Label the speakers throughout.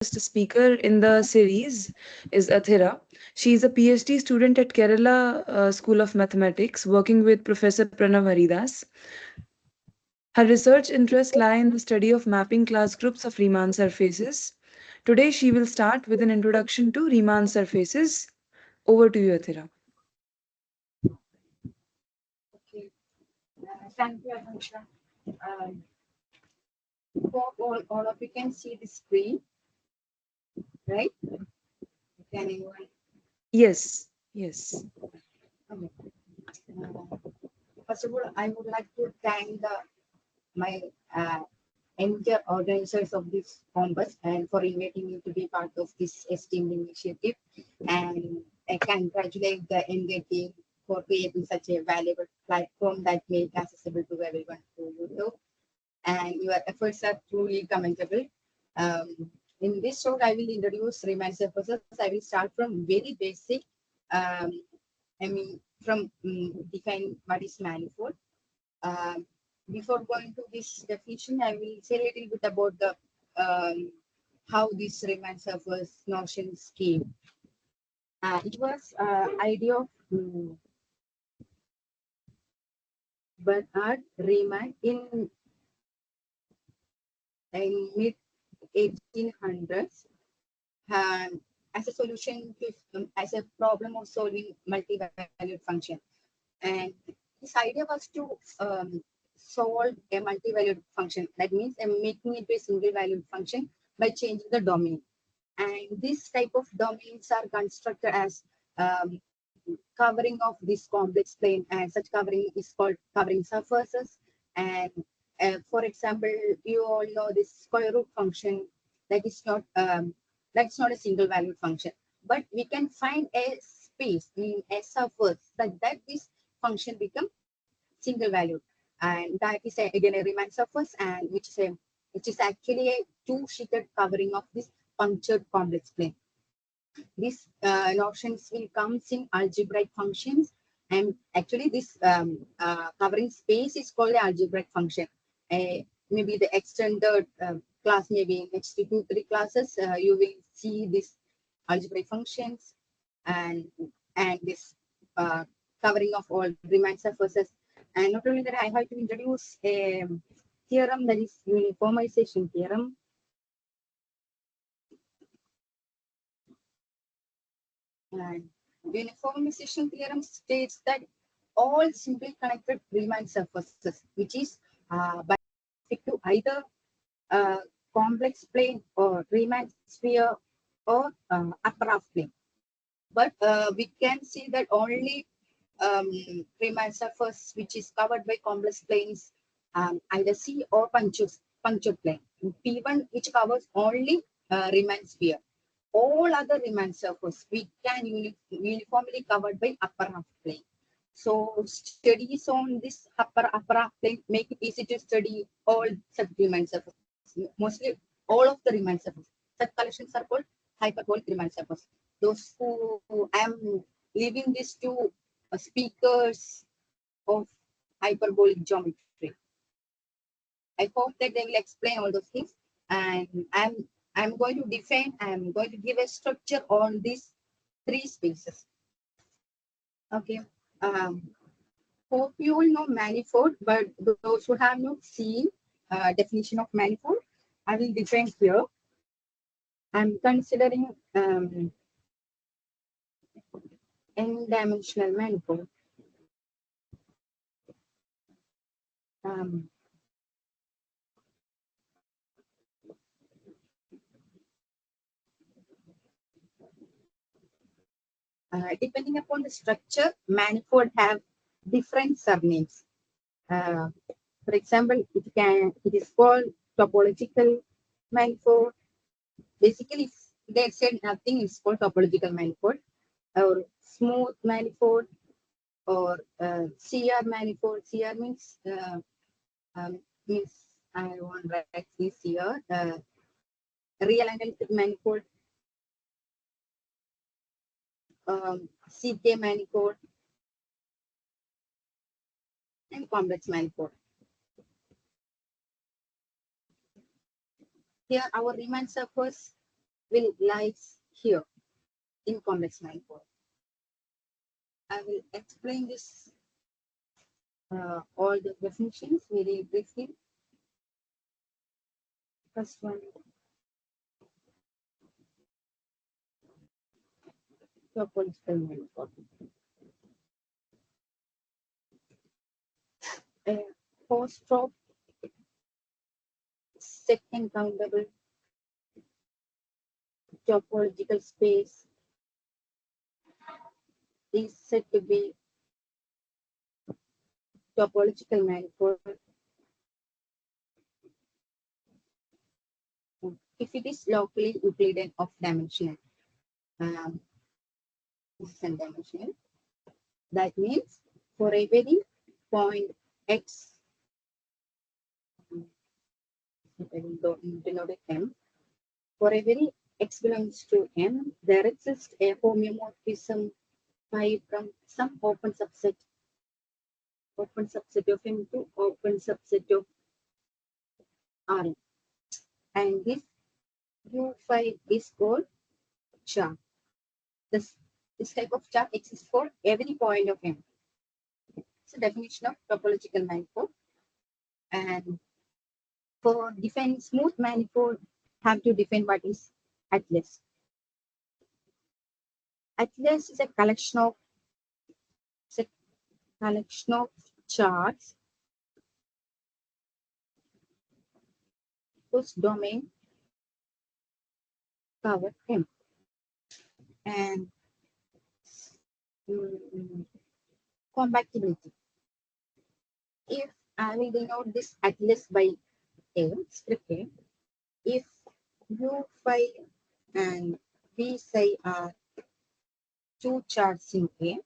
Speaker 1: guest speaker in the series is Athira. She is a PhD student at Kerala School of Mathematics, working with Professor Pranav Haridas. Her research interests lie in the study of mapping class groups of Riemann surfaces. Today, she will start with an introduction to Riemann surfaces. Over to you, Athira.
Speaker 2: Okay. Thank you, Anushka. Um, Hope all of you can see the screen, right? Can anyone?
Speaker 1: Yes, yes.
Speaker 2: Okay. Uh, First of all, I would like to thank my entire organizers of this Compass and for inviting me to be part of this esteemed initiative. And I congratulate the NGA team for creating such a valuable platform that make accessible to everyone through YouTube. And your efforts are truly commendable. In this talk, I will introduce Riemann surfaces. I will start from very basic. Um, from define what is manifold. Um, Before going to this definition, I will say a little bit about the how this Riemann surface notions came. It was idea of Bernhard Riemann in mid 1800s as a solution to as a problem of solving multivalued function. And his idea was to solve a multivalued function. That means making it a single valued function by changing the domain. And this type of domains are constructed as covering of this complex plane, and such covering is called covering surfaces. And for example, you all know this square root function that is not that's not a single valued function, but we can find a space in a surface that this function become single valued, and that is again a Riemann surface, and which is actually a two-sheeted covering of this punctured complex plane. These notions will come in algebraic functions, and actually this covering space is called the algebraic function. Maybe the extended class, maybe in next 2 3 classes, you will see this algebraic functions and this uh, covering of all Riemann surfaces. And not only that, I have to introduce a theorem, that is uniformization theorem. And uniformization theorem states that all simply connected Riemann surfaces, which is by to either complex plane or Riemann sphere or upper half plane. But we can see that only Riemann surface which is covered by complex planes, either C or punctured plane. P1 which covers only Riemann sphere. All other Riemann surface we can uniformly covered by upper half plane. So studies on this upper half plane make it easy to study all such Riemann surfaces. Mostly all of the Riemann surfaces. Such collections are called hyperbolic Riemann surface. Those who am leaving these two speakers of hyperbolic geometry. I hope that they will explain all those things, and I'm going to define. I'm going to give a structure on these three spaces. Okay. Hope you all know manifold, but those who have not seen definition of manifold, I will define here. I'm considering n-dimensional manifold. Um, Depending upon the structure, manifold have different subnames. For example, it is called topological manifold. Basically, if they said nothing, it's called topological manifold, or smooth manifold, or CR manifold. CR um, means I want to write this here. Real analytic manifold, CK manifold, and complex manifold. Here, our Riemann surface will lies here in complex manifold. I will explain this all the definitions very briefly. First one, topological manifold. A post-drop second countable topological space is said to be topological manifold if it is locally Euclidean of dimension. This is n-dimensional. That means for a very point x, I will denote it m. For a very x belongs to m, there exists a homeomorphism phi from some open subset of m to open subset of Rn. And this U phi is called char. This type of char exists for every point of M. It's a definition of topological manifold. And for define smooth manifold, have to define what is atlas. Atlas is a collection of charts whose domain cover M. And compactability. If I will denote this atlas by A, script A, if U phi and V psi are two charts in A,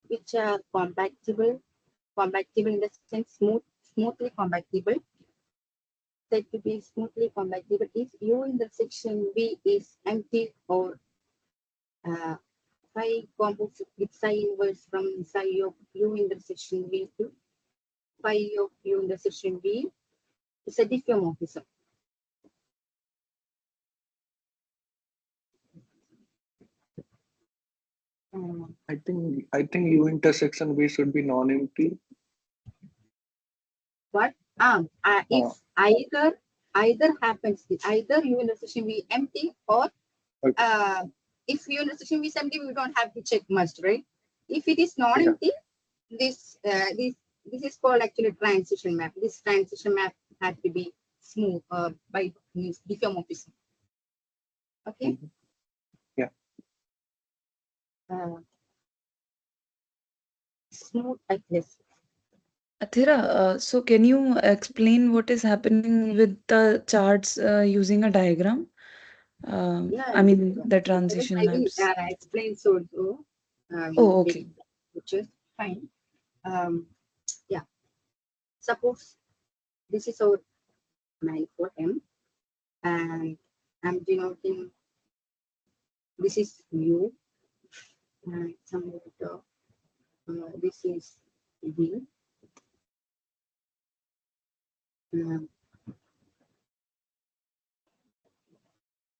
Speaker 2: which are compactable in the sense smoothly compactable. Said to be smoothly compactable if U intersection V is empty or phi composite with psi inverse from psi of U intersection V to phi of U intersection V is a diffeomorphism.
Speaker 3: I think U intersection V should be non-empty.
Speaker 2: But if either happens, either U intersection V empty or if U intersection V is empty, we don't have to check much, right? If it is non-empty, this is called actually transition map. This transition map had to be smooth by means diffeomorphism. Okay.
Speaker 3: Yeah.
Speaker 2: Smooth atlas.
Speaker 1: Athira, so can you explain what is happening with the charts using a diagram?
Speaker 2: Yeah,
Speaker 1: I mean, the transition
Speaker 2: I will
Speaker 1: maps.
Speaker 2: explain so.
Speaker 1: Oh, okay.
Speaker 2: Which is fine. Yeah. Suppose this is our manifold M, and I'm denoting this is U, and some this is V.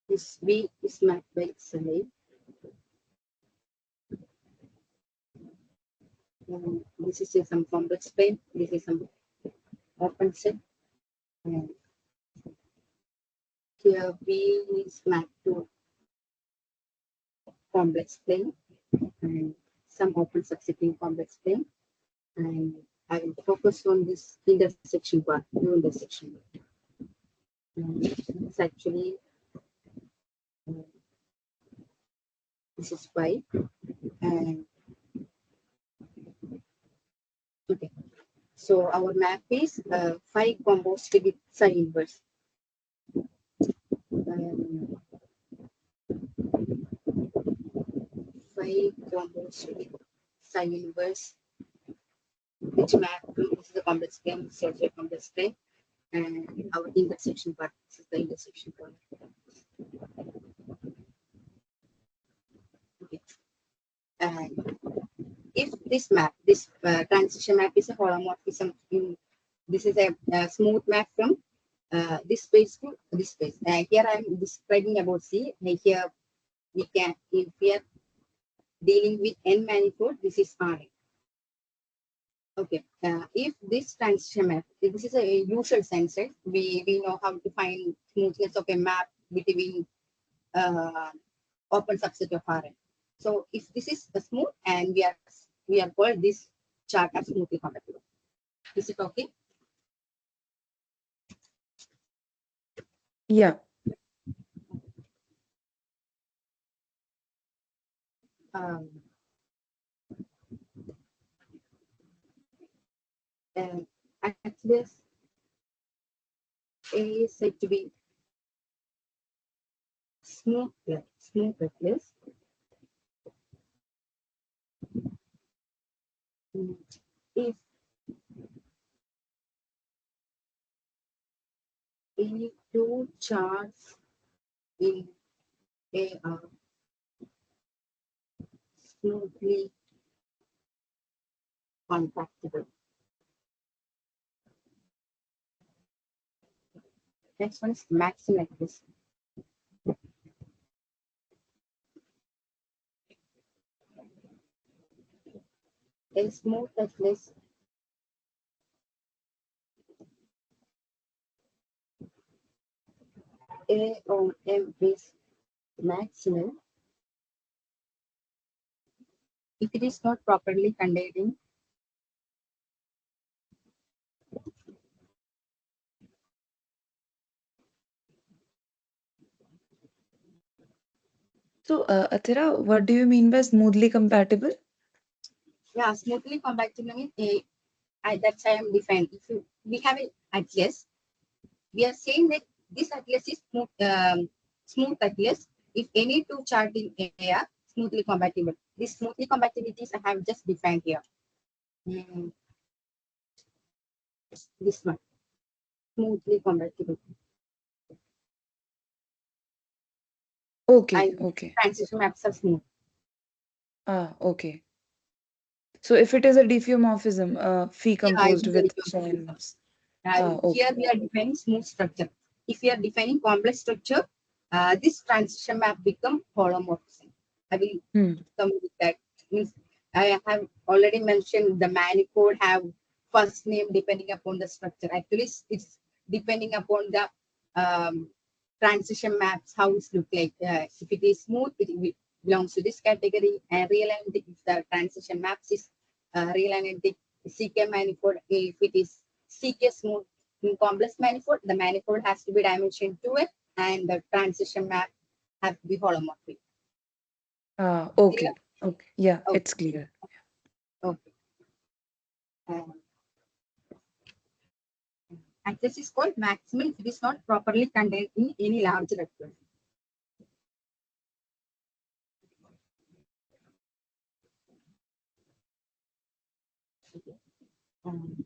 Speaker 2: This V is mapped by Xi. This is some complex plane. This is some open set. And here V is mapped to complex plane and some open subsetting complex plane. And I will focus on this intersection part, U intersection. It's actually this is phi, and okay. So our map is phi composed with psi inverse. Phi composed with psi inverse, which map to this is the complex plane, this is also a complex plane, and our intersection part, this is the intersection point. Okay. And if this map, this transition map is a holomorphism, this is a smooth map from this space to this space. Here I am describing about C. Here we can, if we are dealing with n manifold, this is R. Okay. If this transition map, this is a usual sense, right? We know how to find smoothness of a map between open subset of Rn. So if this is a smooth, and we are called this chart as smoothly compatible. Is it okay?
Speaker 1: Yeah.
Speaker 2: Um, Atlas A is said to be smooth Atlas. If any two charts in A are smoothly compatible. Next one is maximum Atlas. A smooth Atlas A on M is maximal if it is not properly contained.
Speaker 1: So, Athira, what do you mean by smoothly compatible?
Speaker 2: Yeah, smoothly compatible means that's I am defined. If we have an atlas, we are saying that this atlas is smooth atlas if any two chart in A are smoothly compatible. This smoothly compatibilities I have just defined here. This one, smoothly compatible.
Speaker 1: Okay,
Speaker 2: And
Speaker 1: okay.
Speaker 2: transition maps are smooth.
Speaker 1: Okay. So if it is a diffeomorphism, phi
Speaker 2: Yeah, it
Speaker 1: composed
Speaker 2: is a
Speaker 1: with
Speaker 2: different.
Speaker 1: chains.
Speaker 2: Here
Speaker 1: Okay.
Speaker 2: we are defining smooth structure. If we are defining complex structure, this transition map become holomorphism. I will
Speaker 1: Hmm.
Speaker 2: come with that. Means I have already mentioned the manifold have first name depending upon the structure. Actually, it's depending upon the um, transition maps, how it look like. If it is smooth, it belongs to this category. And real analytic, if the transition maps is real analytic CK manifold, if it is CK smooth in complex manifold, the manifold has to be dimension 2x and the transition map has to be holomorphic. Clear?
Speaker 1: Okay. Okay. Yeah,
Speaker 2: Okay.
Speaker 1: it's clear.
Speaker 2: Okay. And this is called maximal if it is not properly contained in any larger vector. Um,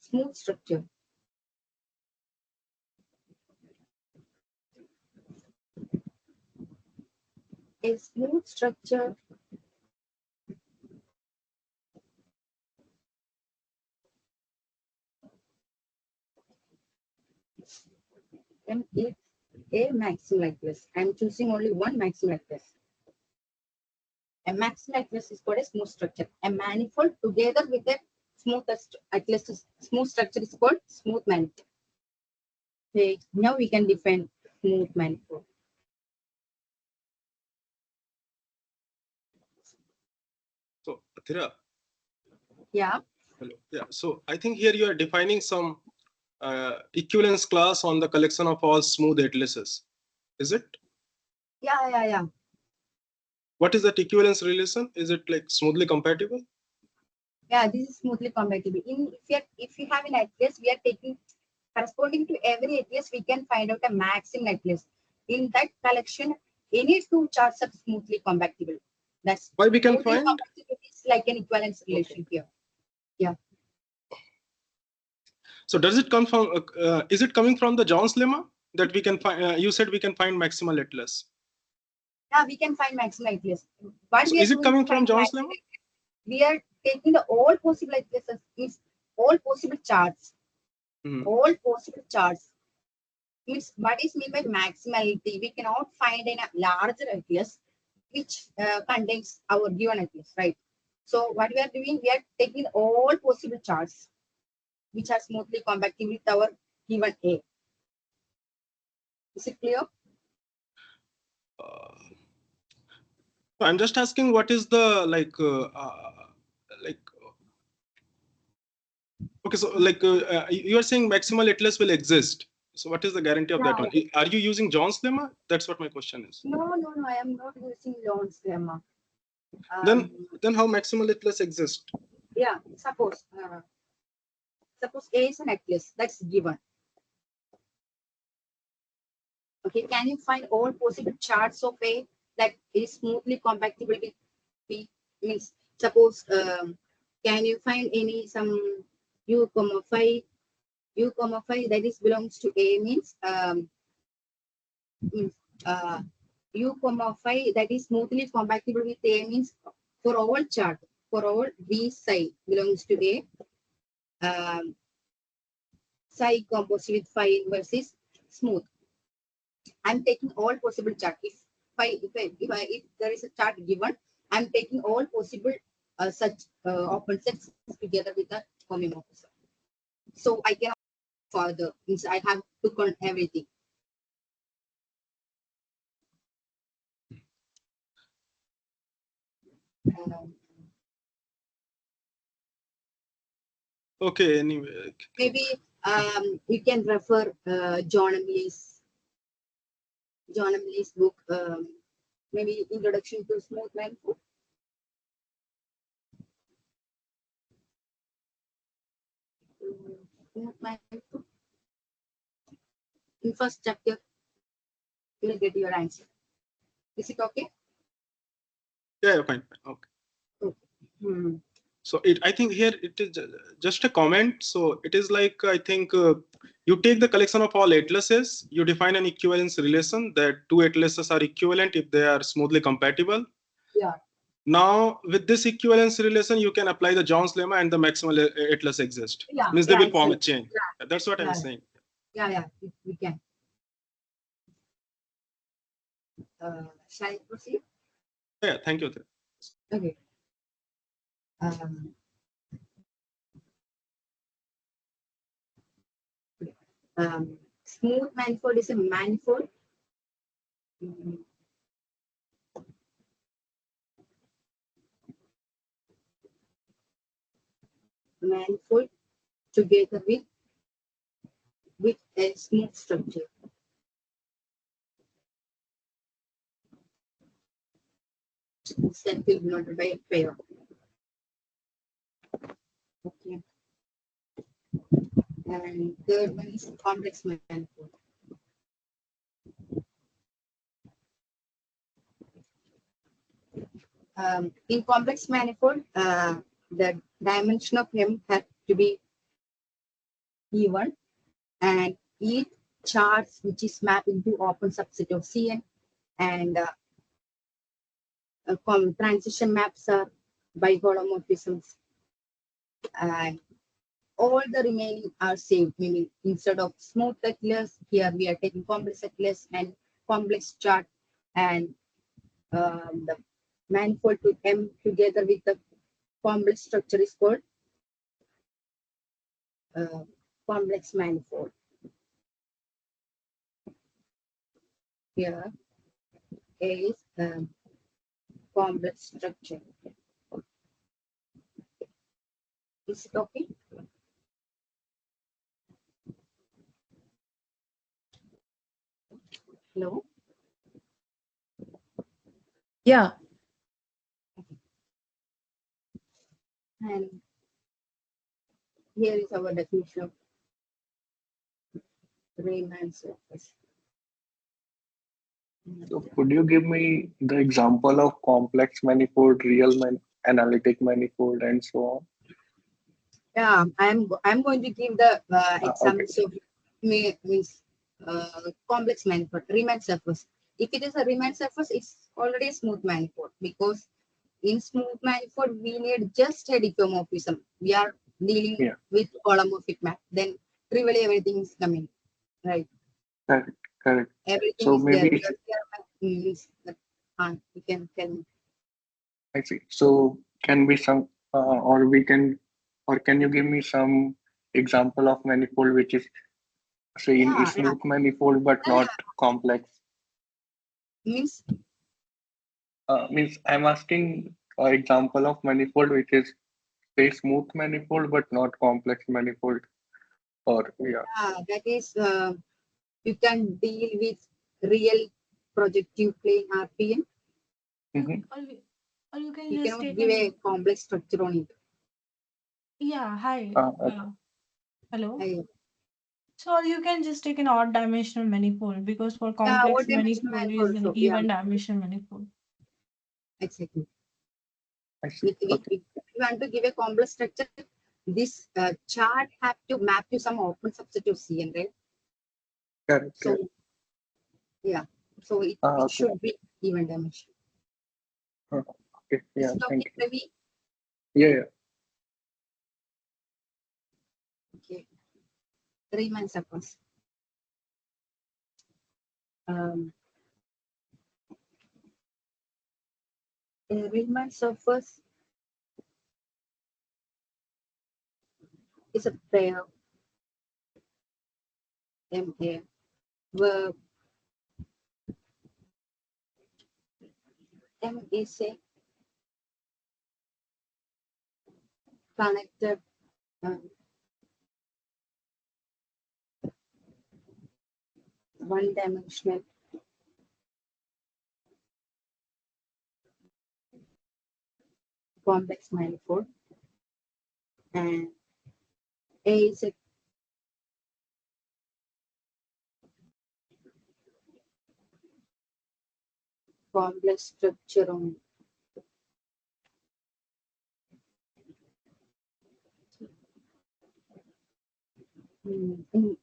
Speaker 2: Smooth structure. A smooth structure and it's a maximal like this. I'm choosing only one maximal like this. A maximal atlas is called a smooth structure. A manifold together with a smooth atlas, smooth structure is called smooth manifold. Okay, now we can define smooth manifold.
Speaker 4: So, Athira,
Speaker 2: Yeah,
Speaker 4: hello. Yeah. So I think here you are defining some equivalence class on the collection of all smooth atlases. Is it?
Speaker 2: yeah.
Speaker 4: What is that equivalence relation? Is it like smoothly compatible?
Speaker 2: Yeah, this is smoothly compatible. If you have an atlas, we are taking corresponding to every atlas, we can find out a maximum atlas. In that collection, any two charts are smoothly compatible. That's
Speaker 4: Why we can
Speaker 2: smoothly
Speaker 4: find?
Speaker 2: compatible is like an equivalence
Speaker 4: Okay.
Speaker 2: relation here. Yeah.
Speaker 4: So does it come from? Is it coming from the John's lemma that we can find? You said we can find maximal atlas.
Speaker 2: Yeah, we can find maximum ITS. What
Speaker 4: So
Speaker 2: we are
Speaker 4: is it
Speaker 2: doing
Speaker 4: coming
Speaker 2: to
Speaker 4: from
Speaker 2: find
Speaker 4: John's
Speaker 2: maximum
Speaker 4: lemma?
Speaker 2: we are taking the all possible ITS means all possible charts.
Speaker 4: Hmm.
Speaker 2: All possible charts means what is meant by maximality? We cannot find in a larger ITS which contains our given ITS, right? So what we are doing, we are taking all possible charts which are smoothly compatible with our given A. Is it clear?
Speaker 4: Uh, I'm just asking what is the like okay, so like you are saying maximal atlas will exist. So what is the guarantee of that
Speaker 2: Yeah.
Speaker 4: one? Are you using John's lemma? That's what my question is.
Speaker 2: No, I am not using John's lemma.
Speaker 4: Then how maximal atlas exist?
Speaker 2: Yeah, suppose A is an atlas that's given. Okay, can you find all possible charts of A that is smoothly compatible with B? Means suppose can you find any some u comma phi that is belongs to A means means u comma phi that is smoothly compatible with A means for all chart for all B psi belongs to A. Psi composite with phi inverse is smooth. I'm taking all possible chart. If there is a chart given, I'm taking all possible such open sets together with the homomorphism. So I cannot further. Means I have to count everything. Um,
Speaker 4: Okay, anyway.
Speaker 2: maybe you can refer John Emily's book. Maybe Introduction to Smooth Manifold. Smooth Manifold. In first chapter, you will get your answer. Is it okay?
Speaker 4: Yeah, fine. Okay.
Speaker 2: Okay. Hmm.
Speaker 4: So I think here it is just a comment. So it is like I think you take the collection of all atlases, you define an equivalence relation that two atlases are equivalent if they are smoothly compatible.
Speaker 2: Yeah.
Speaker 4: Now with this equivalence relation, you can apply the John's lemma and the maximal atlas exist.
Speaker 2: Yeah.
Speaker 4: Means they will form a
Speaker 2: Exactly.
Speaker 4: chain.
Speaker 2: Yeah.
Speaker 4: That's what I'm
Speaker 2: Yeah.
Speaker 4: saying.
Speaker 2: Yeah. We can. Shall I proceed?
Speaker 4: Yeah, thank you.
Speaker 2: Okay. Um, Smooth manifold is a manifold. mm, Manifold together with a smooth structure. That will be noted by a pair. Okay. And third one is complex manifold. In complex manifold, the dimension of M has to be even, and each charts which is mapped into open subset of Cn, and transition maps are by holomorphisms, and all the remaining are same. Meaning instead of smooth atlas, here we are taking complex atlas and complex chart, and the manifold to M together with the complex structure is called complex manifold. Here is complex structure. Is it okay? Hello?
Speaker 1: Yeah.
Speaker 2: And here is our definition of Riemann surface.
Speaker 3: So could you give me the example of complex manifold, analytic manifold, and so on?
Speaker 2: Yeah, I'm going to give the
Speaker 3: Okay.
Speaker 2: examples of means complex manifold, Riemann surface. if it is a Riemann surface, it's already a smooth manifold, because in smooth manifold we need just a diffeomorphism. We are dealing
Speaker 3: Yeah.
Speaker 2: with holomorphic map. Then trivially everything is coming, right?
Speaker 3: Correct. Correct.
Speaker 2: Everything
Speaker 3: So
Speaker 2: is there.
Speaker 3: maybe
Speaker 2: Your theorem means that you can tell me.
Speaker 3: I see. So can be some, or we can, or can you give me some example of manifold which is say in a
Speaker 2: Yeah,
Speaker 3: smooth manifold but
Speaker 2: yeah.
Speaker 3: not complex?
Speaker 2: Means
Speaker 3: Means I'm asking an example of manifold which is say smooth manifold but not complex manifold. Or yeah.
Speaker 2: that is you can deal with real projective plane RPN.
Speaker 3: Mm-hmm.
Speaker 5: Or you can
Speaker 2: You
Speaker 5: just
Speaker 2: cannot
Speaker 5: take
Speaker 2: give a
Speaker 5: an
Speaker 2: complex structure on it.
Speaker 5: yeah, hi.
Speaker 3: Okay.
Speaker 5: Hello.
Speaker 2: I,
Speaker 5: So or you can just take an odd dimensional manifold because for
Speaker 2: yeah, what
Speaker 5: complex
Speaker 2: dimension
Speaker 5: manifold is
Speaker 2: manifold
Speaker 5: an
Speaker 2: also. Yeah,
Speaker 5: even dimensional manifold.
Speaker 2: exactly.
Speaker 3: I see. Okay.
Speaker 2: If you want to give a complex structure, this chart have to map to some open subset of CN, right?
Speaker 3: Correct.
Speaker 2: So
Speaker 3: Correct.
Speaker 2: yeah, so it
Speaker 3: Okay.
Speaker 2: should be even dimension.
Speaker 3: Okay.
Speaker 2: Is
Speaker 3: Yeah.
Speaker 2: it
Speaker 3: Thank
Speaker 2: okay,
Speaker 3: you.
Speaker 2: Ravi?
Speaker 3: Yeah. Yeah.
Speaker 2: Okay, Riemann surface. Um, a Riemann surface is a pair MA where M is a connected one-dimensional complex manifold, and A is a complex structure on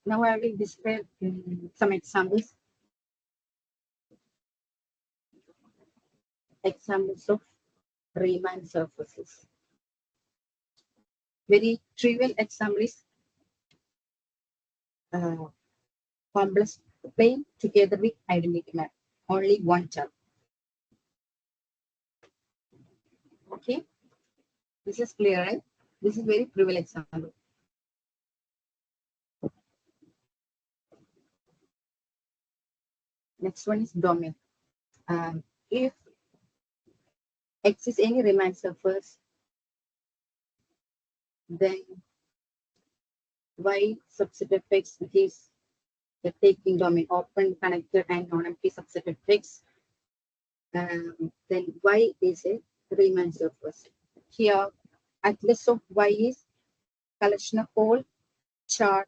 Speaker 2: now I will describe some examples of Riemann surfaces. Very trivial example is complex plane together with identity map. Only one chart. Okay, this is clear, right? This is very trivial example. Next one is domain. If X is any Riemann surface, then Y subset of X, which is the taking domain open, connected, and non-empty subset of X, then Y is a Riemann surface. Here, atlas of Y is collection of all chart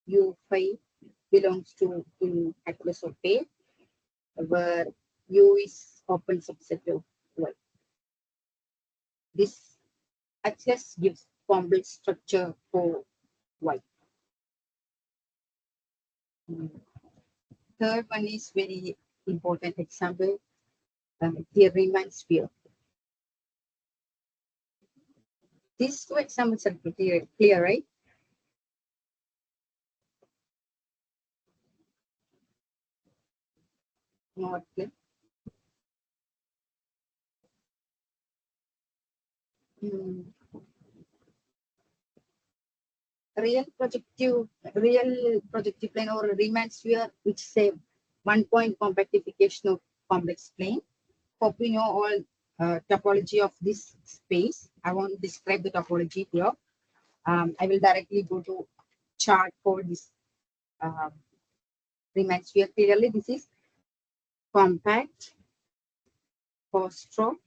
Speaker 2: U5 belongs to in atlas of A, where U is open subset of Y. This atlas gives complex structure for Y. Third one is very important example, the Riemann sphere. These two examples are pretty clear, right? Not clear. Real projective plane or Riemann sphere, which is a one-point compactification of complex plane. Hope you know all topology of this space. I won't describe the topology here. I will directly go to chart for this Riemann sphere. Clearly, this is compact, post-stroke,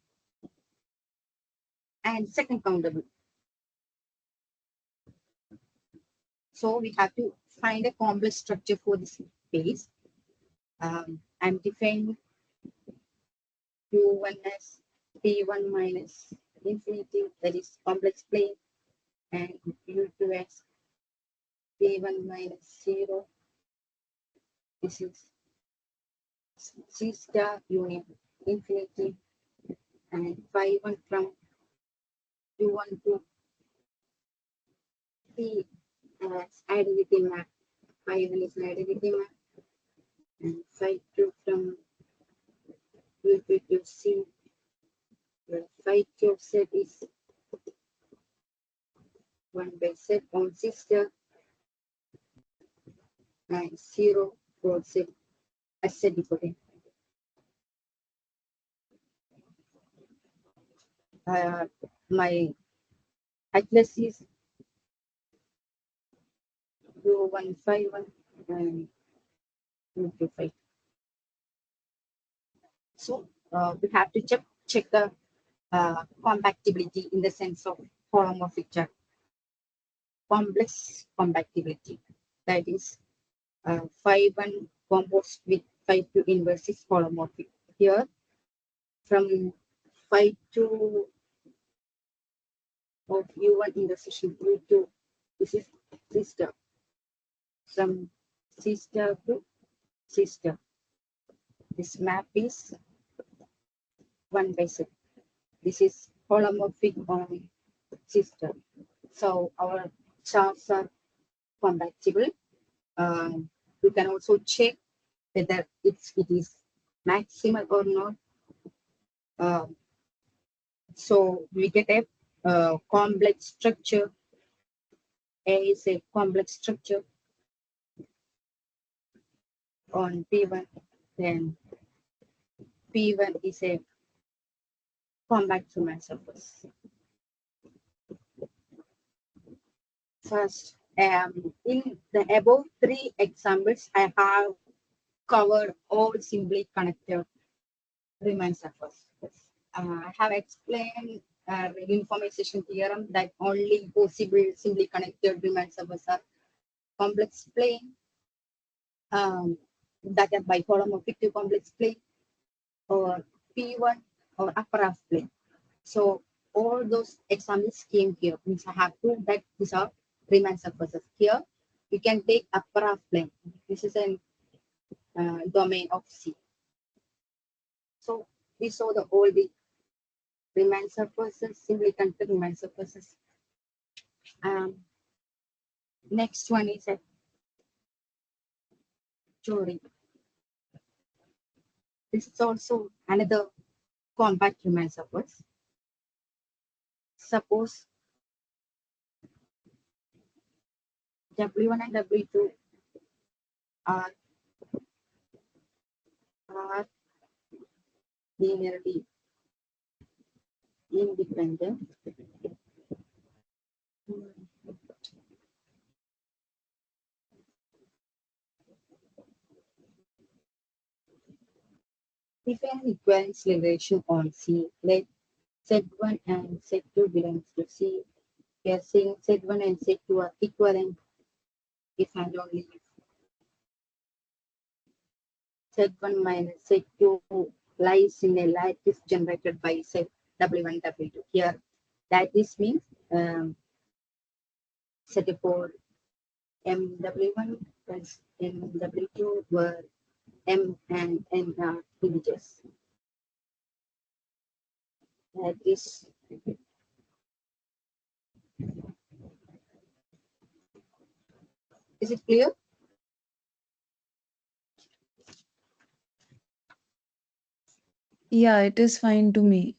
Speaker 2: and second countable. So we have to find a complex structure for this space. I'm defining Q1 as P1 minus infinity, that is complex plane, and U2 as P1 minus 0. This is C star union infinity and phi 1 from U1 to P as identity map. Phi 1 is an identity map and phi 2 from U2 to C. The phi 2 of Z is 1 by Z on C star and 0 for Z as Z decoding. My atlas is U151 and U25. So we have to check the compatibility in the sense of holomorphic chart. Complex compatibility, that is phi 1 composed with phi 2 inverse is holomorphic. Here from phi 2 of U1 intersection U2, this is C star. From C star to C star. This map is 1 by Z. This is holomorphic on C star. So our charts are compatible. You can also check whether it is maximal or not. So we get a complex structure. A is a complex structure on P1, then P1 is a compact Riemann surface. First, in the above 3 examples, I have covered all simply connected Riemann surface. I have explained uniformization theorem that only possible simply connected Riemann surfaces are complex plane that are by holomorphic to complex plane or P1 or upper half plane. So all those examples came here. Means I have proved that these are Riemann surfaces. Here you can take upper half plane. This is a domain of C. So we saw all the Riemann surfaces, simply connected Riemann surfaces. Next one is a theory. This is also another compact Riemann surface. Suppose W1 and W2 are linearly independent. If an equivalence relation on C, let Z1 and Z2 belongs to C. We are saying Z1 and Z2 are equivalent if and only if Z1 minus Z2 lies in a lattice generated by Z W1 W2. Here, lattice means set for MW1 plus MW2 where M and N are integers. That is it clear?
Speaker 1: Yeah, it is fine to me.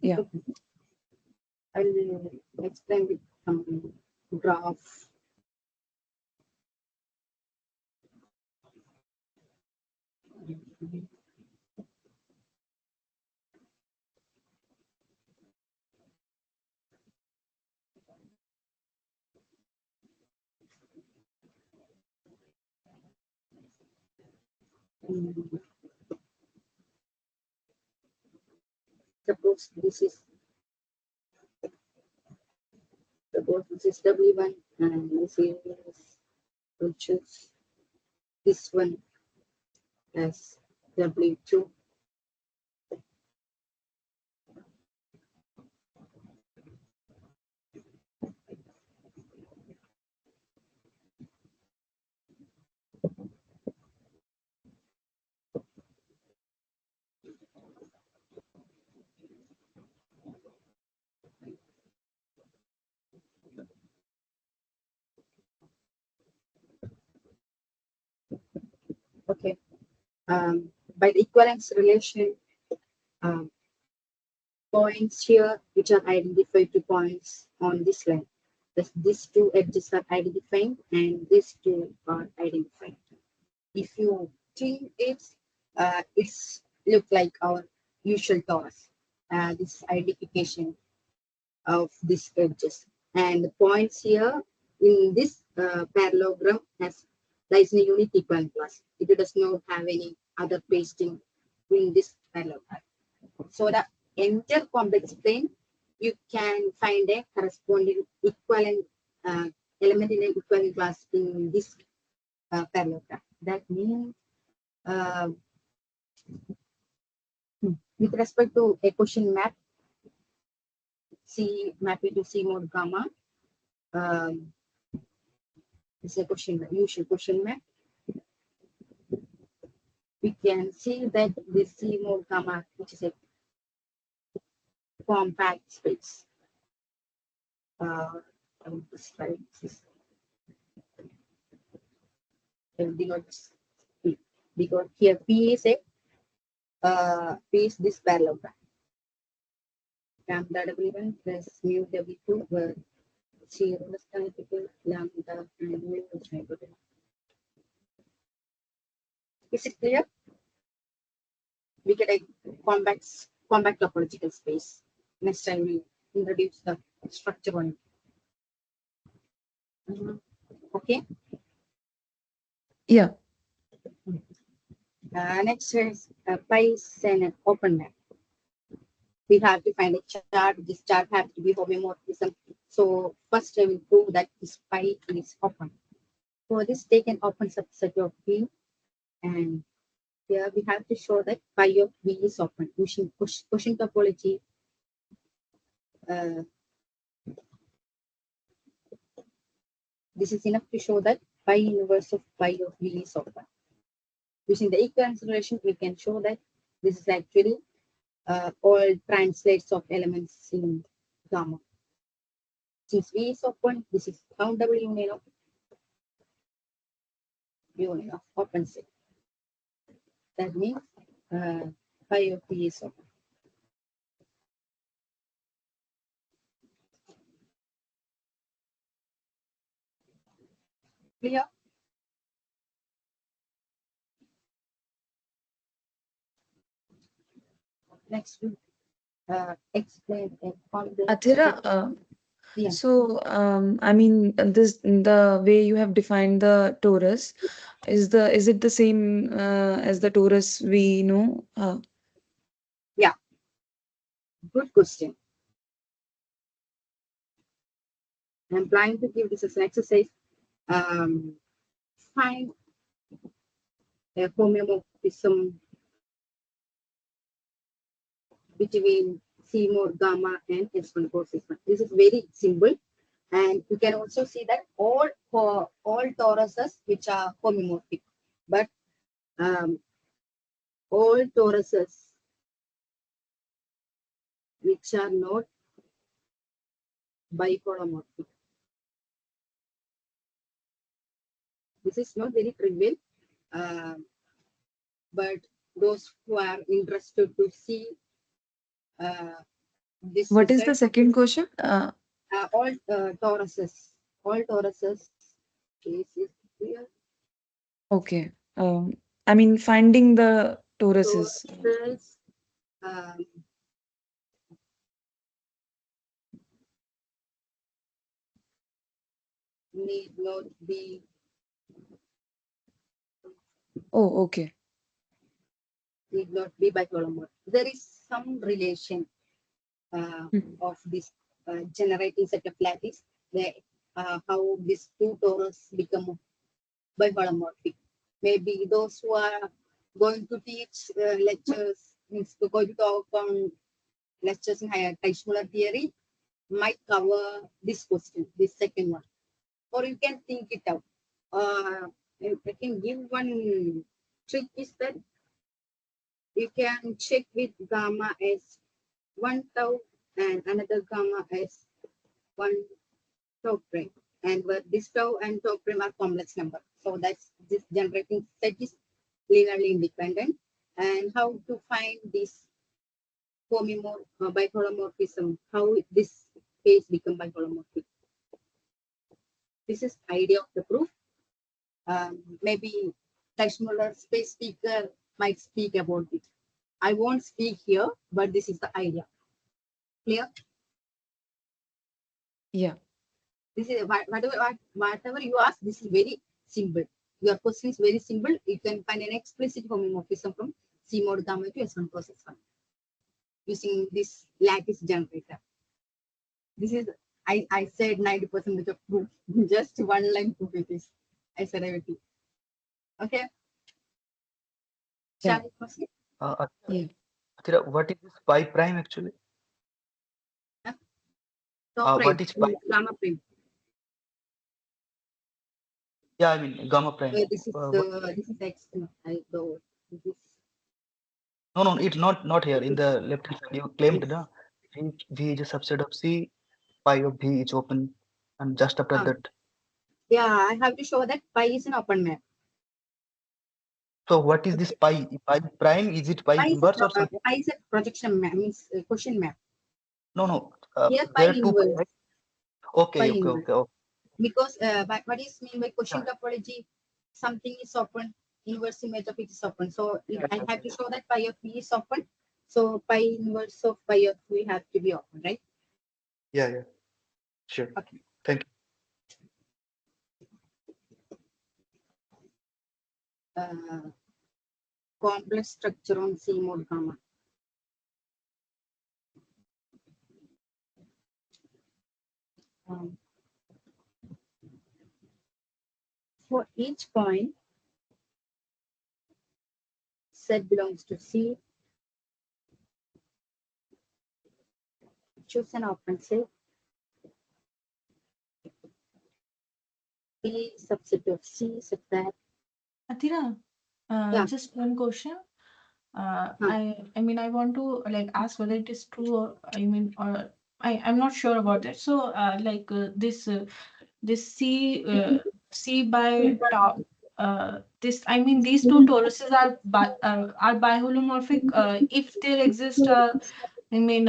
Speaker 1: Yeah.
Speaker 2: I will explain with some graph. Suppose this is W1 and this is, we'll choose this one as W2. By the equivalence relation, um, points here which are identified to points on this line. These two edges are identified and these two are identified. If you think it's look like our usual torus. This identification of these edges and the points here in this parallelogram has lies in a unit equivalent class. It does not have any other pasting in this parallelogram. So the entire complex plane, you can find a corresponding equivalent element in an equivalent class in this parallelogram. That means uh, with respect to a question map, C mapping to C mod gamma, um, is a question usual question map. We can see that this C mod gamma, which is a compact space. I will describe this. Everything else because here P is a P is this parallelogram. Lambda W1 plus mu W2 where 0 is identical lambda and mu is identical. Is it clear? We get a compact topological space. Next time we introduce the structure on it. Okay.
Speaker 1: Yeah.
Speaker 2: Next is pi is an open map. We have to find a chart. This chart has to be homomorphism. So first I will prove that this pi is open. For this, take an open subset of P, and here we have to show that pi of V is open using quotient topology. This is enough to show that pi inverse of pi of V is open. Using the equivalence relation, we can show that this is actually all translates of elements in gamma. Since V is open, this is countable union of open set. That means pi of V is open. Clear? Next, we explain a complex.
Speaker 1: Athira,
Speaker 2: Yeah.
Speaker 1: so I mean the way you have defined the torus is it the same as the torus we know?
Speaker 2: Yeah. Good question. I'm planning to give this as an exercise. Find a homeomorphism between C mod gamma and S1 cos S1. This is very simple. And you can also see that all toruses which are homomorphic, but all toruses which are not biholomorphic. This is not very trivial, but those who are interested to see this.
Speaker 1: What is the second question?
Speaker 2: All toruses is here.
Speaker 1: Okay. I mean finding the toruses.
Speaker 2: Toruses need not be.
Speaker 1: Oh, okay.
Speaker 2: Need not be biholomorphic. There is some relation of this generating set of lattice, how these two torus become biholomorphic. Maybe those who are going to teach lectures, means going to talk on lectures in higher Schmuller theory, might cover this question, this second one. Or you can think it out. I can give one trick is that you can check with gamma as 1 tau and another gamma as 1 tau prime. And where this tau and tau prime are complex number. So that's this generating set is linearly independent, and how to find this biholomorphism, how this space become biholomorphic. This is idea of the proof. Maybe Teichmuller space speaker might speak about it. I won't speak here, but this is the idea. Clear?
Speaker 1: Yeah.
Speaker 2: This is whatever you ask. This is very simple. Your question is very simple. You can find an explicit homomorphism from C mod gamma to S1 plus S1 using this lattice generator. This is I said 90% of proof. Just one line proof it is. I said everything. Okay.
Speaker 1: Yeah.
Speaker 2: Shall we proceed?
Speaker 1: Yeah.
Speaker 6: Athira, what is this pi prime actually?
Speaker 2: Top
Speaker 6: What
Speaker 2: prime,
Speaker 6: is pi?
Speaker 2: gamma prime.
Speaker 6: Yeah, I mean gamma prime.
Speaker 2: This is
Speaker 6: What-
Speaker 2: X. No, this is
Speaker 6: no, it's not here. In the left hand side, you claimed
Speaker 2: yes.
Speaker 6: na V is a subset of C, pi of V is open, and just after that.
Speaker 2: Yeah, I have to show that pi is an open map.
Speaker 6: So what is this pi? Pi prime? Is it pi inverse or something?
Speaker 2: Pi is a projection map, means question map.
Speaker 6: No.
Speaker 2: Here pi
Speaker 6: There are two pi,
Speaker 2: inverse,
Speaker 6: right?
Speaker 2: pi
Speaker 6: Okay.
Speaker 2: inverse. Because what is mean by question
Speaker 6: Yeah.
Speaker 2: topology? Something is open, inverse image of it is open. So
Speaker 6: Yeah,
Speaker 2: I have to show that pi of V is open. So pi inverse of pi of V have to be open, right?
Speaker 6: yeah. Sure.
Speaker 2: Okay.
Speaker 6: Thank you.
Speaker 2: Complex structure on C mode gamma. For each point, set belongs to C. Choose an open set. B subset of C such that
Speaker 5: Athira,
Speaker 2: Yeah.
Speaker 5: just one question. I mean, I want to like ask whether it is true or I'm not sure about that. So, this C by tau, this I mean these two toruses are biholomorphic if there exist I mean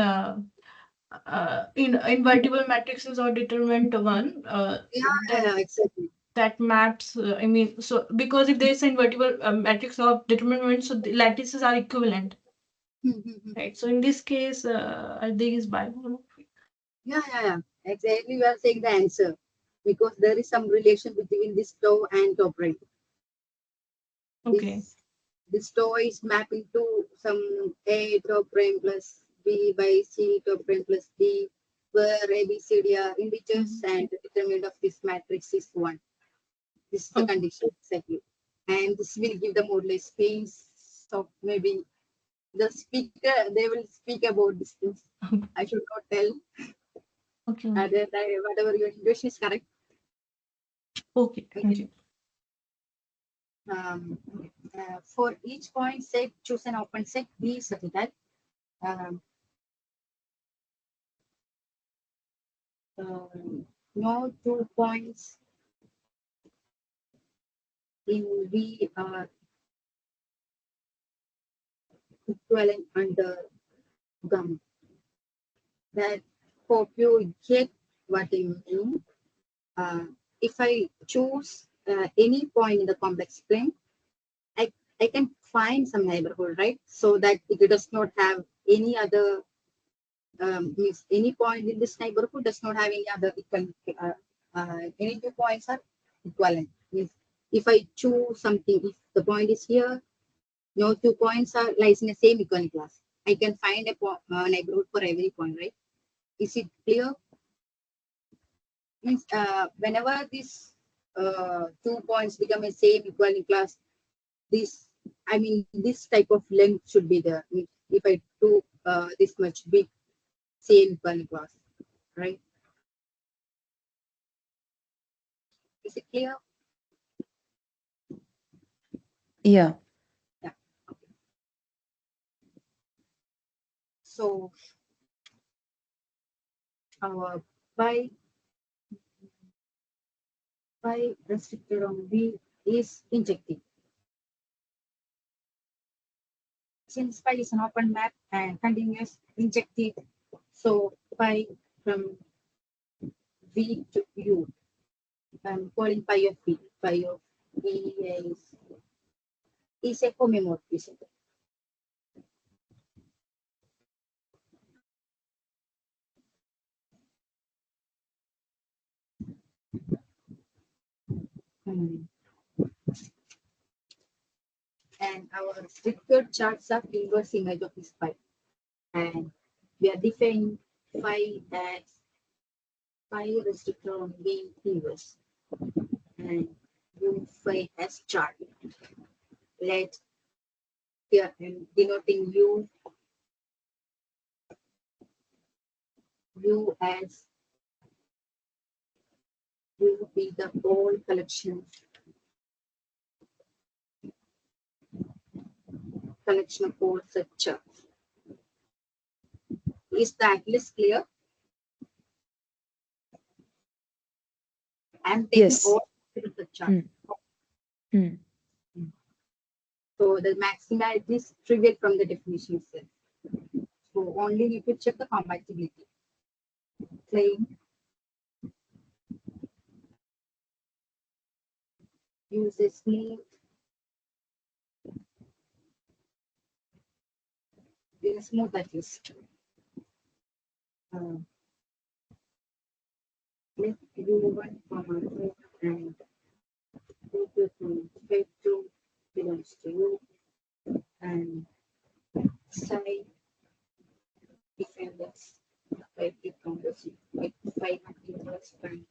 Speaker 5: in invertible matrices or determinant one
Speaker 2: yeah, exactly.
Speaker 5: that maps I mean so because if there is an invertible matrix of determinant so the lattices are equivalent, right? So in this case are these biholomorphic?
Speaker 2: Yeah. Exactly, we are saying the answer because there is some relation between this tau and tau prime.
Speaker 5: Okay.
Speaker 2: This tau is mapping to some A tau prime plus B by C tau prime plus D, where A, B, C, D are integers and the determinant of this matrix is 1. This is the
Speaker 5: Okay.
Speaker 2: condition exactly. And this will give the moduli space. So maybe the speaker, they will speak about these things. I should not tell.
Speaker 5: Okay.
Speaker 2: Whatever your intuition is correct.
Speaker 5: Okay. Thank you.
Speaker 2: For each point set, choose an open set B such that no 2 points in V are equivalent under gamma. That hope you get what I mean. If I choose any point in the complex plane, I can find some neighborhood, right? So that it does not have any other, means any point in this neighborhood does not have any other equal, any 2 points are equivalent. Means if I choose something, if the point is here, no 2 points are lies in the same equivalent class. I can find a neighborhood for every point, right? Is it clear? Means whenever these 2 points become a same equivalent class, this this type of length should be there. If I do this much big same equivalent class, right? Is it clear?
Speaker 1: Yeah.
Speaker 2: Yeah. Okay. So our pi restricted on V is injective. since phi is an open map and continuous injective, so phi from V to U, I'm calling phi of V. Phi of V is a homomorphism. And our restricted charts are inverse image of this phi. And we are defining phi as phi restricted on being inverse. And U phi as chart. Let here I'm denoting U as U be the whole collection of all such charts. Is the atlas clear? I'm taking
Speaker 1: Yes.
Speaker 2: all the chart. So the maximality is trivial from the definition itself. So only you could check the compatibility. Claim use a smooth atlas. Let U1, 4 and U2 from 2 belongs to U and psi defendants 5 becomes 5 inverse prime.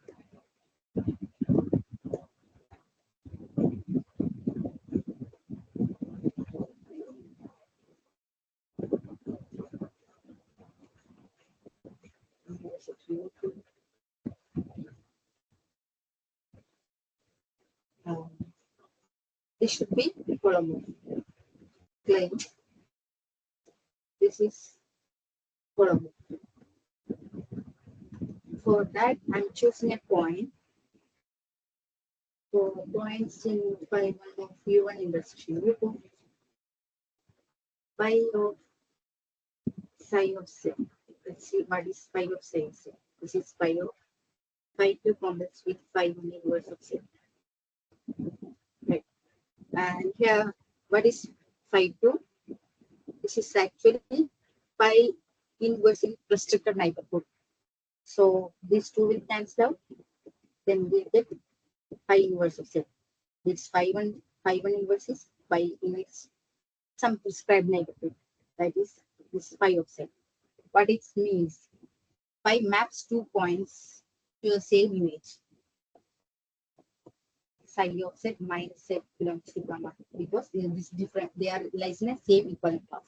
Speaker 2: This should be holomorphic. Claim this is holomorphic. For that, I'm choosing a point. For points in phi 1 of U1 intersection U2, phi of psi of Z. Let's see what is phi of psi of Z. This is phi of phi 2 complex with phi 1 inverse of Z. Right. And here, what is phi 2? This is actually phi inverse in restricted neighborhood. So these two will cancel out. Then we get phi inverse of Z. This phi 1 inverse is phi in some prescribed neighborhood. That is this phi of Z. What it means, phi maps 2 points to the same image. Psi of Z minus Z belongs to gamma because they are this different. They are lies in a same equivalent path.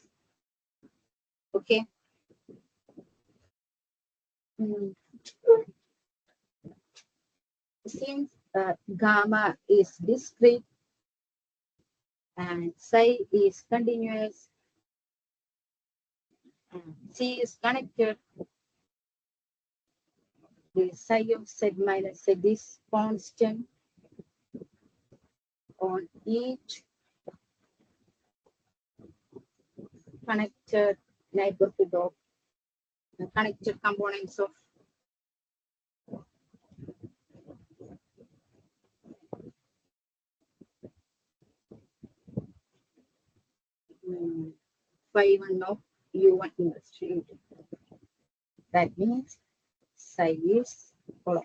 Speaker 2: Okay. Since gamma is discrete and psi is continuous and C is connected, the psi of Z minus Z is constant on each connected neighborhood of the connected components of phi 1 of U1 inverse. That means psi is holomorphic.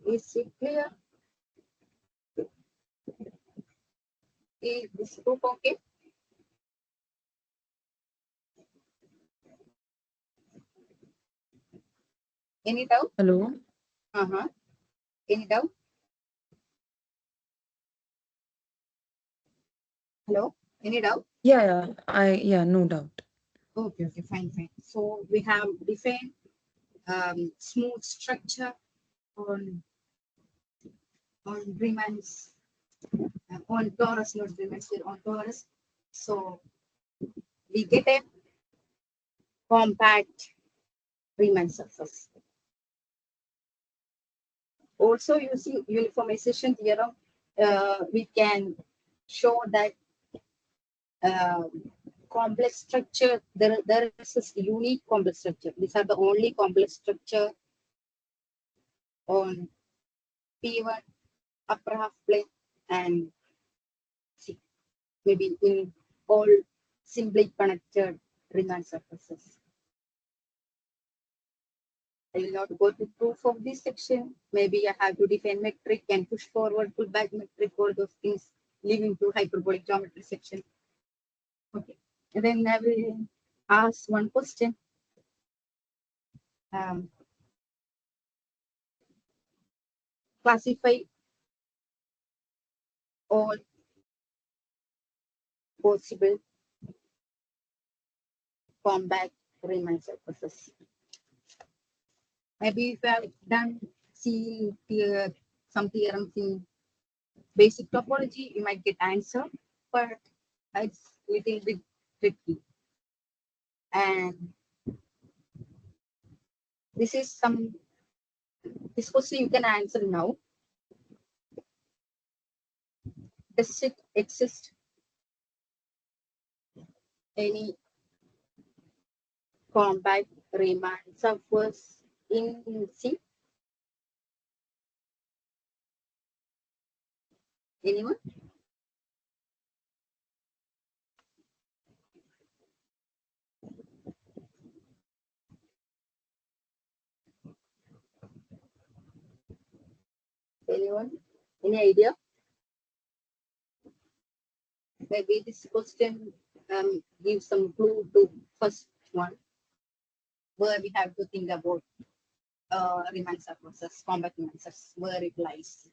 Speaker 2: Is it clear? Is this proof okay? Any doubt?
Speaker 1: Hello?
Speaker 2: Any doubt? Hello? Any doubt?
Speaker 1: Yeah, no doubt.
Speaker 2: Okay, fine. So we have defined smooth structure on Riemann's on torus, not Riemann's, on torus. So we get a compact Riemann surface. Also using uniformization theorem, we can show that complex structure. There is this unique complex structure. These are the only complex structure on P1 upper half plane and C. Maybe in all simply connected Riemann surfaces. I will not go to proof of this section. Maybe I have to define metric and push forward, pull back metric, all those things, leaving to hyperbolic geometry section. Okay. And then I will ask one question. Classify all possible compact Riemann surfaces. Maybe if you have done some theorems in basic topology, you might get answer, but it's a little bit tricky. And this question you can answer now. Does it exist any compact Riemann surface in C? Anyone? Anyone? Any idea? Maybe this question gives some clue to first one, where we have to think about Riemann surfaces, compact Riemann surfaces, where it lies.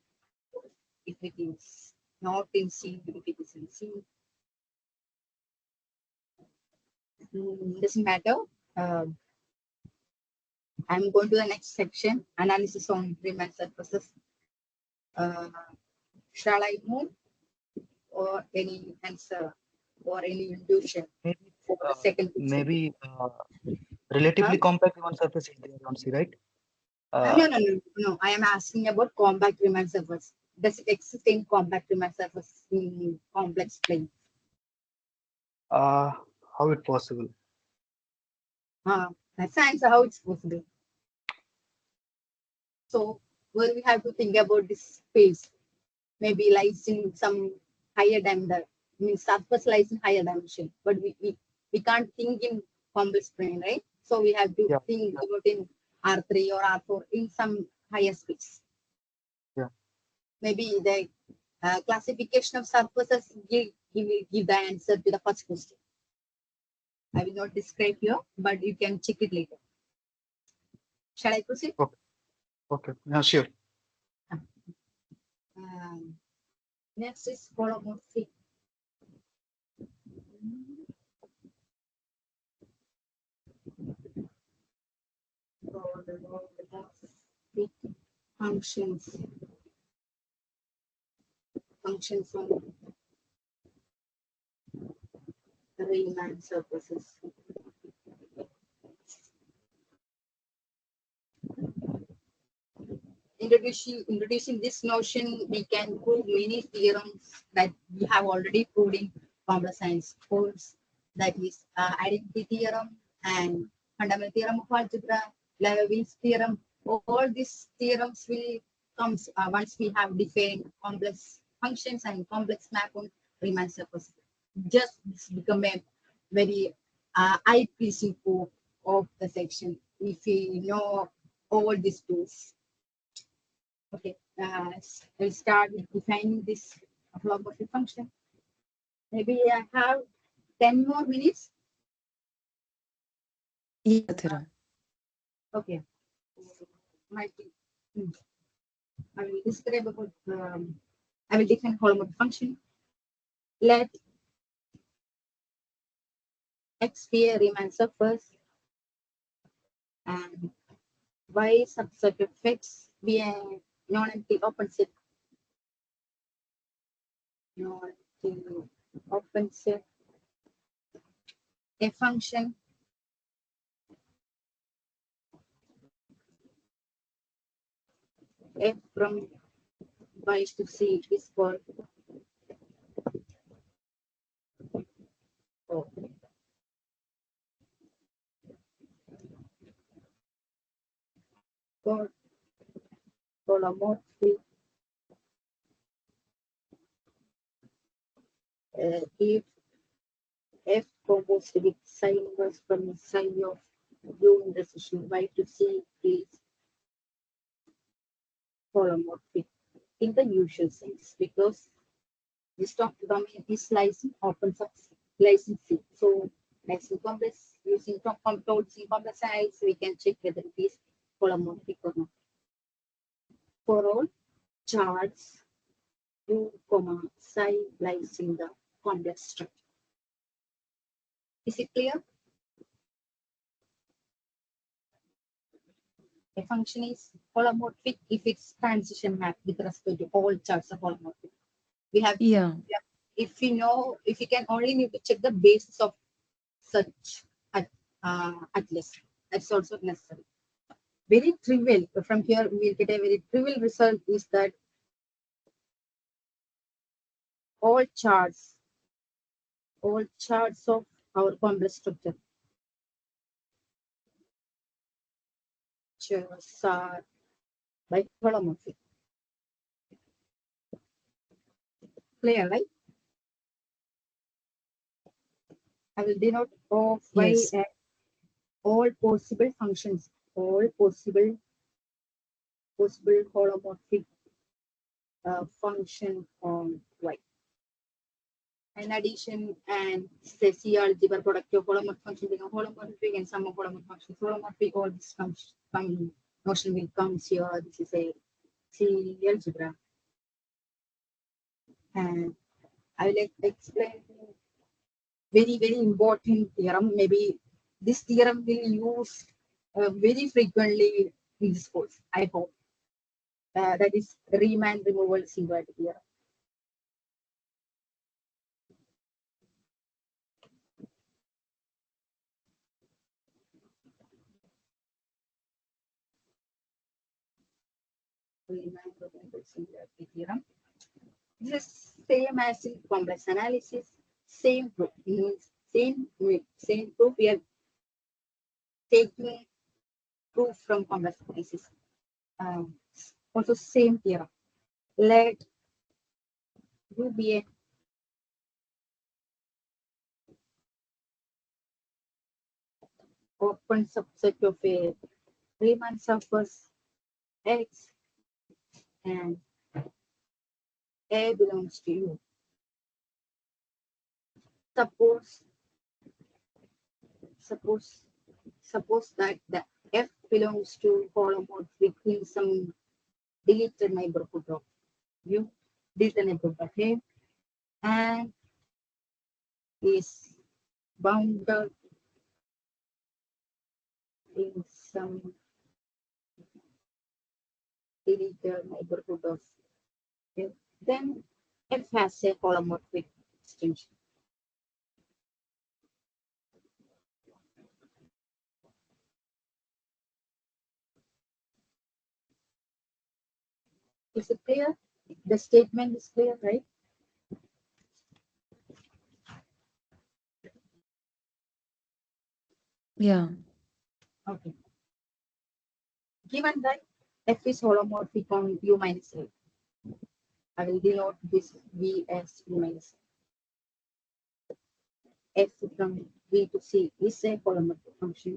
Speaker 2: If it is not in C, if it is in C, doesn't matter. I'm going to the next section, analysis on Riemann surfaces. Shall I move or any answer or any intuition
Speaker 6: Maybe,
Speaker 2: for the second question?
Speaker 6: maybe relatively compact Riemann surface is there on C, right?
Speaker 2: No. I am asking about compact Riemann surface. Does it exist in compact Riemann surface in complex plane?
Speaker 6: How it possible?
Speaker 2: That's the answer. How it's possible. So where we have to think about this space, maybe lies in some higher dimension. Means surface lies in higher dimension, but we can't think in complex plane, right? So we have to think about in R3 or R4 in some higher space.
Speaker 6: Yeah.
Speaker 2: Maybe the classification of surfaces give the answer to the first question. I will not describe here, but you can check it later. Shall I proceed?
Speaker 6: Okay. Yeah, sure.
Speaker 2: Next is holomorphic. Holomorphic functions on Riemann surfaces. Introducing this notion, we can prove many theorems that we have already proved in computer science course. That is identity theorem and fundamental theorem of algebra, Liouville's theorem. All these theorems will come once we have defined complex functions and complex map on Riemann surface. Just this become a very eye-pleasing proof of the section if we know all these tools. Okay, we'll start with defining this holomorphic function. Maybe I have 10 more minutes.
Speaker 1: Yeah, Athira.
Speaker 2: Okay. I will describe about I will define holomorphic function. Let X be a Riemann surface and Y subset of X be a non-empty open set. Non-empty open set. A function F from Y to C is called Okay. For holomorphic, if F composed with psi inverse from psi of U in the session Y to C is holomorphic in the usual sense because this domain is Lysine opens up Lysine C. So Lysine complex using controlled C complex analysis, we can check whether it is holomorphic or not. For all charts U, psi lies in the complex structure. Is it clear? A function is holomorphic if its transition map with respect to all charts are holomorphic. We have,
Speaker 1: Yeah.
Speaker 2: if we know, if we can only need to check the basis of such atlas, that's also necessary. Very trivial. From here, we'll get a very trivial result is that all charts of our complex structure are by holomorphic. Clear, right? I will denote of y
Speaker 1: Yes.
Speaker 2: as all possible functions, all possible holomorphic function on y. In addition, and say C algebra product of holomorphic function become holomorphic and sum of holomorphic functions holomorphic. All this notion will come here. This is a C algebra, and I will explain very important theorem. Maybe this theorem will use very frequently in this course. I hope that is Riemann removal singularity theorem. Riemann removal singularity theorem. This is same as in complex analysis. Same proof means same proof. We are taking proof from complex analysis. Also same theorem. Let U be a open subset of a Riemann surface X and A belongs to U. Suppose that the F belongs to holomorphic in some deleted neighborhood of U, deleted neighborhood of A, and is bounded in some deleted neighborhood of A, then F has a holomorphic extension. Is it clear? The statement is clear, right?
Speaker 1: Yeah.
Speaker 2: Okay. Given that F is holomorphic on U minus A, I will denote this V as U minus A. F from V to C is a holomorphic function.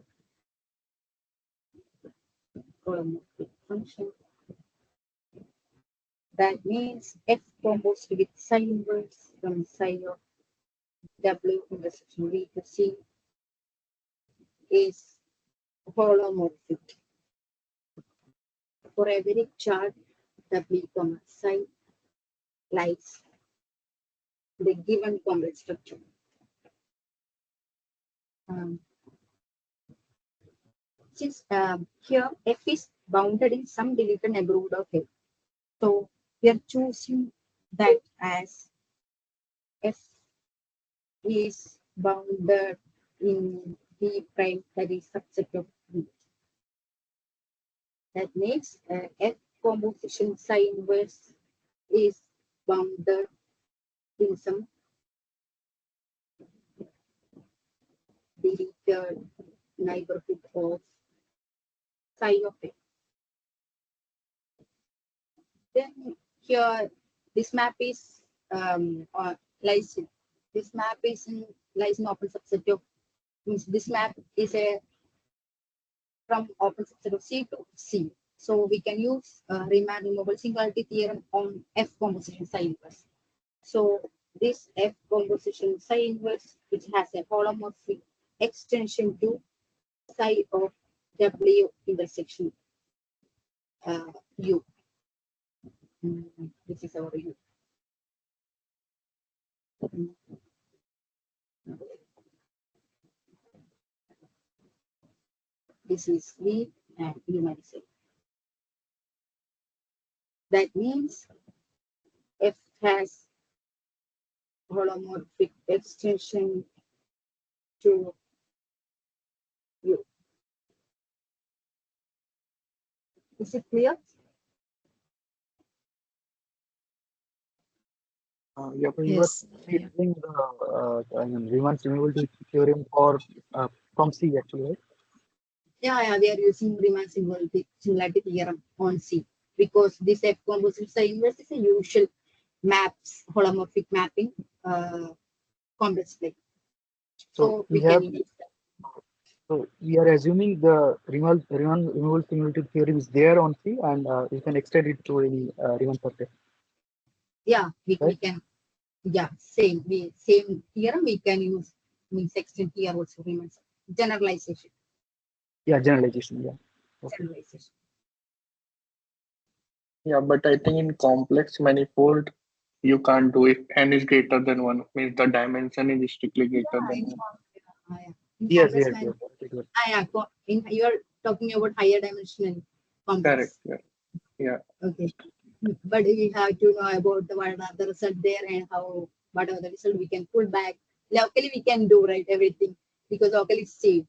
Speaker 2: That means F composed with psi inverse from psi of W intersection V to C is holomorphic for every chart W, psi lies the given complex structure. Since here F is bounded in some deleted neighborhood of A, so we are choosing that as F is bounded in V prime, that is subset of V. That makes F composition psi inverse is bounded in some deleted neighborhood of psi of x. Then here this map is lies this map is in lies in open subset of means this map is a from open subset of C to C. So we can use Riemann removal singularity theorem on F composition psi inverse. So this F composition psi inverse, which has a holomorphic extension to psi of W intersection U. This is our U. This is V and U minus A. That means F has holomorphic extension to U. Is it clear?
Speaker 6: Yeah, but you were
Speaker 1: Yes. Yeah.
Speaker 6: using the Riemann's removal theorem for from C actually, right?
Speaker 2: Yeah, we are using Riemann similarity theorem on C because this F composition psi inverse is a usual maps, holomorphic mapping complex plane. So we can use that.
Speaker 6: So we are assuming the Riemann removal simulated theorem is there on C, and we can extend it to any Riemann surface,
Speaker 2: Yeah, we
Speaker 6: right?
Speaker 2: can. Yeah, same theorem we can use means extend here also Riemann generalization.
Speaker 6: Yeah, generalization. Yeah. Okay.
Speaker 2: Generalization.
Speaker 3: Yeah, but I think in complex manifold, you can't do it. N is greater than 1, means the dimension is strictly greater
Speaker 2: Yeah,
Speaker 3: than 1.
Speaker 2: in
Speaker 6: Yes,
Speaker 2: complex
Speaker 6: yes, yes.
Speaker 2: manifold.
Speaker 6: Very good.
Speaker 2: You are talking about higher dimensional
Speaker 3: Correct.
Speaker 2: complex.
Speaker 3: Yeah. Yeah.
Speaker 2: Okay. But we have to know about what are the result there and how whatever the result we can pull back. Locally we can do right everything because locally it's safe.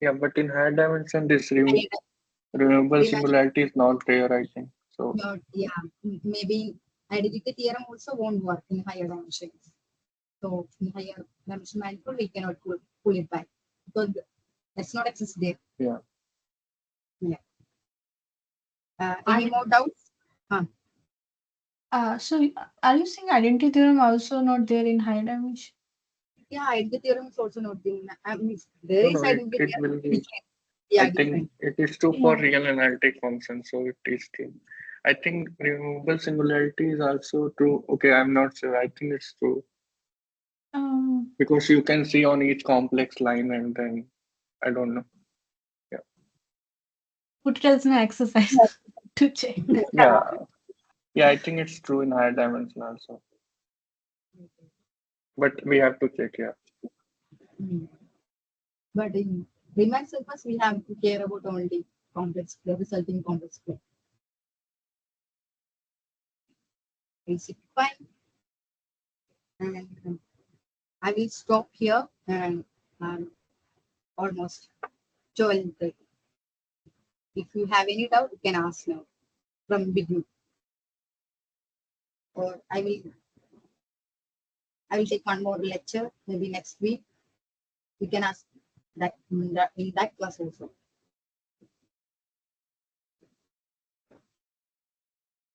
Speaker 3: Yeah, but in higher dimension, this
Speaker 2: And
Speaker 3: removable
Speaker 2: Riemann
Speaker 3: singularity is not there, I think. So,
Speaker 2: not yeah maybe identity theorem also won't work in higher dimensions. So in higher dimension manifold we cannot pull it back because that's not exist there.
Speaker 3: yeah.
Speaker 2: Yeah. Any more doubts?
Speaker 5: So are you saying identity theorem also not there in higher dimension?
Speaker 2: Yeah, identity theorem is also not in. I mean, there
Speaker 3: No,
Speaker 2: is
Speaker 3: no,
Speaker 2: identity
Speaker 3: it
Speaker 2: theorem.
Speaker 3: will
Speaker 2: We
Speaker 3: be,
Speaker 2: can,
Speaker 3: I
Speaker 2: yeah,
Speaker 3: think
Speaker 2: different.
Speaker 3: it is true for
Speaker 5: Yeah.
Speaker 3: real analytic functions. So it is true. I think removable singularity is also true. Okay, I'm not sure. I think it's true
Speaker 5: Um,
Speaker 3: because you can see on each complex line and then I don't know. Yeah.
Speaker 5: put it as an exercise to check.
Speaker 3: Yeah. Yeah, I think it's true in higher dimension also. But we have to check, yeah.
Speaker 2: Mm. But in Riemann surface, we have to care about only the resulting complex plane. Is it fine? And I will stop here and almost 12:30. If you have any doubt, you can ask now from beginning. Or I will take one more lecture maybe next week. You can ask that in that class also.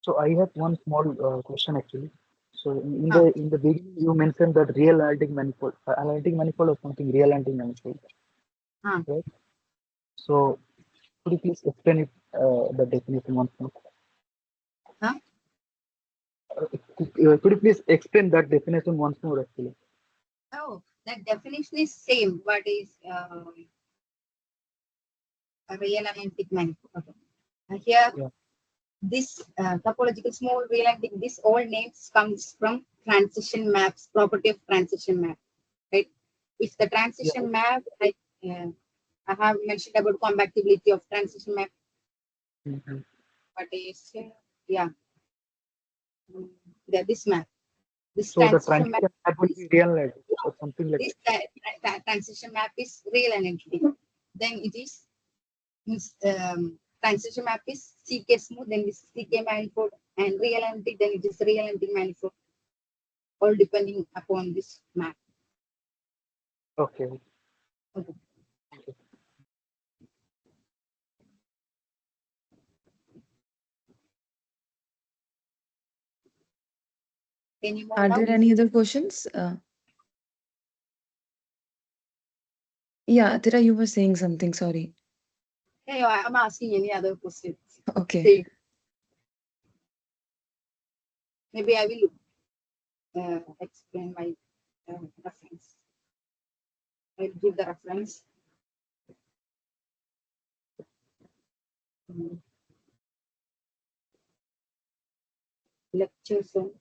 Speaker 6: So I have one small question actually. So
Speaker 2: Ah,
Speaker 6: in the beginning you mentioned that real analytic manifold or something real analytic manifold,
Speaker 2: ah.
Speaker 6: right? So could you please explain it the definition once more?
Speaker 2: Huh?
Speaker 6: Could you please explain that definition once more actually?
Speaker 2: Oh, that definition is same. What is a real analytic manifold? Okay. Here,
Speaker 6: Yeah.
Speaker 2: this topological small real analytic, this all names comes from transition maps, property of transition map, right? If the
Speaker 6: Yeah.
Speaker 2: transition map, I have mentioned about compatibility of transition map.
Speaker 6: Mhm.
Speaker 2: What is yeah, this map, this
Speaker 6: So the
Speaker 2: transition map,
Speaker 6: transition map will
Speaker 2: this
Speaker 6: be real analytic or something like
Speaker 2: this
Speaker 6: that.
Speaker 2: transition map is real entity. Then it is means transition map is CK smooth, then this CK manifold, and real entity, then it is real entity manifold, all depending upon this map.
Speaker 6: Okay.
Speaker 2: Okay.
Speaker 6: Thank you.
Speaker 2: Any more
Speaker 1: Are there
Speaker 2: doubts?
Speaker 1: any other questions? Yeah, Athira, you were saying something. Sorry.
Speaker 2: Hey, I'm asking any other questions.
Speaker 1: Okay.
Speaker 2: Same. Maybe I will explain my reference. I'll give the reference. Mm. Lectures on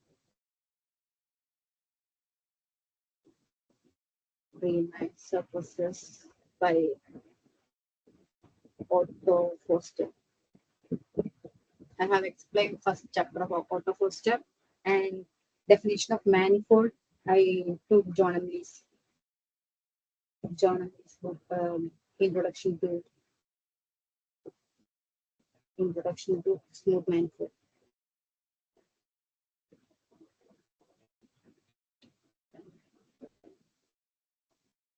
Speaker 2: Riemann surfaces by Otto Foster. I have explained first chapter of Otto Foster and definition of manifold. I took John Emily's book, Introduction to Smooth Manifold.